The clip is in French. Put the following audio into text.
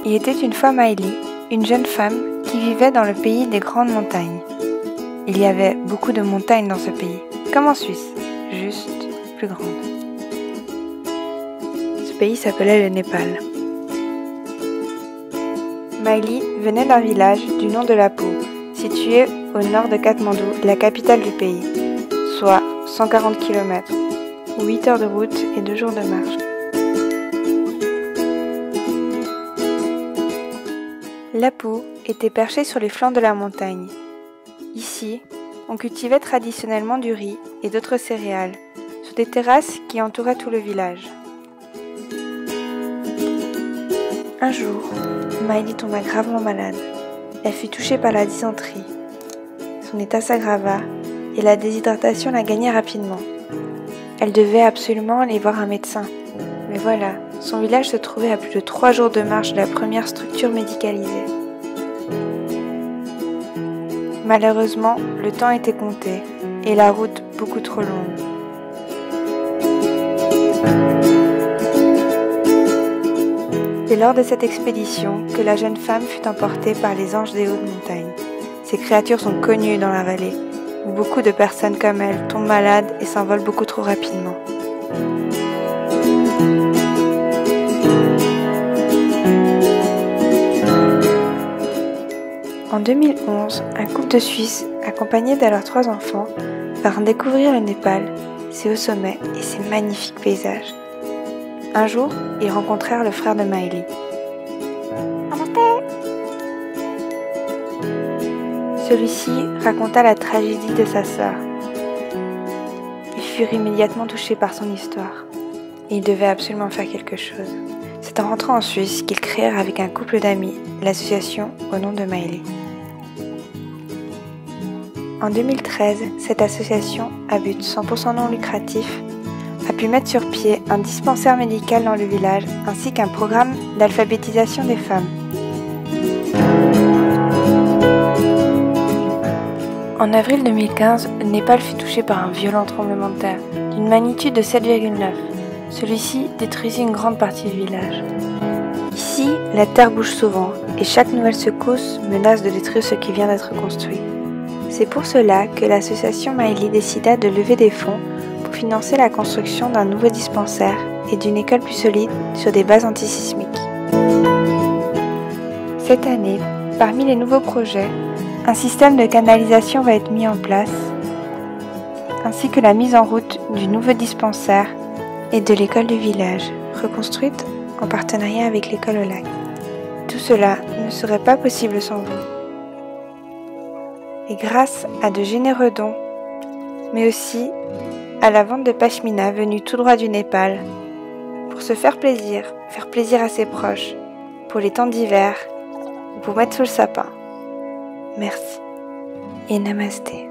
Il était une fois Miley, une jeune femme qui vivait dans le pays des grandes montagnes. Il y avait beaucoup de montagnes dans ce pays, comme en Suisse, juste plus grandes. Ce pays s'appelait le Népal. Miley venait d'un village du nom de Lapo, situé au nord de Katmandou, la capitale du pays, soit 140 km, 8 heures de route et 2 jours de marche. Lapo était perché sur les flancs de la montagne. Ici, on cultivait traditionnellement du riz et d'autres céréales, sur des terrasses qui entouraient tout le village. Un jour, Miley tomba gravement malade. Elle fut touchée par la dysenterie. Son état s'aggrava et la déshydratation la gagnait rapidement. Elle devait absolument aller voir un médecin. Mais voilà, son village se trouvait à plus de 3 jours de marche de la première structure médicalisée. Malheureusement, le temps était compté et la route beaucoup trop longue. C'est lors de cette expédition que la jeune femme fut emportée par les anges des hautes montagnes. Ces créatures sont connues dans la vallée, où beaucoup de personnes comme elle tombent malades et s'envolent beaucoup trop rapidement. En 2011, un couple de Suisses, accompagné de leurs 3 enfants, vinrent découvrir le Népal, ses hauts sommets et ses magnifiques paysages. Un jour, ils rencontrèrent le frère de Miley. Celui-ci raconta la tragédie de sa sœur. Ils furent immédiatement touchés par son histoire, et ils devaient absolument faire quelque chose. C'est en rentrant en Suisse qu'ils créèrent avec un couple d'amis l'association au nom de Miley. En 2013, cette association, à but 100% non lucratif, a pu mettre sur pied un dispensaire médical dans le village ainsi qu'un programme d'alphabétisation des femmes. En avril 2015, le Népal fut touché par un violent tremblement de terre d'une magnitude de 7,9. Celui-ci détruisit une grande partie du village. Ici, la terre bouge souvent et chaque nouvelle secousse menace de détruire ce qui vient d'être construit. C'est pour cela que l'association Miley décida de lever des fonds pour financer la construction d'un nouveau dispensaire et d'une école plus solide sur des bases antisismiques. Cette année, parmi les nouveaux projets, un système de canalisation va être mis en place, ainsi que la mise en route du nouveau dispensaire et de l'école du village, reconstruite en partenariat avec l'école au lac. Tout cela ne serait pas possible sans vous. Et grâce à de généreux dons, mais aussi à la vente de pashmina venue tout droit du Népal, pour se faire plaisir à ses proches, pour les temps d'hiver, ou pour mettre sous le sapin. Merci et namasté.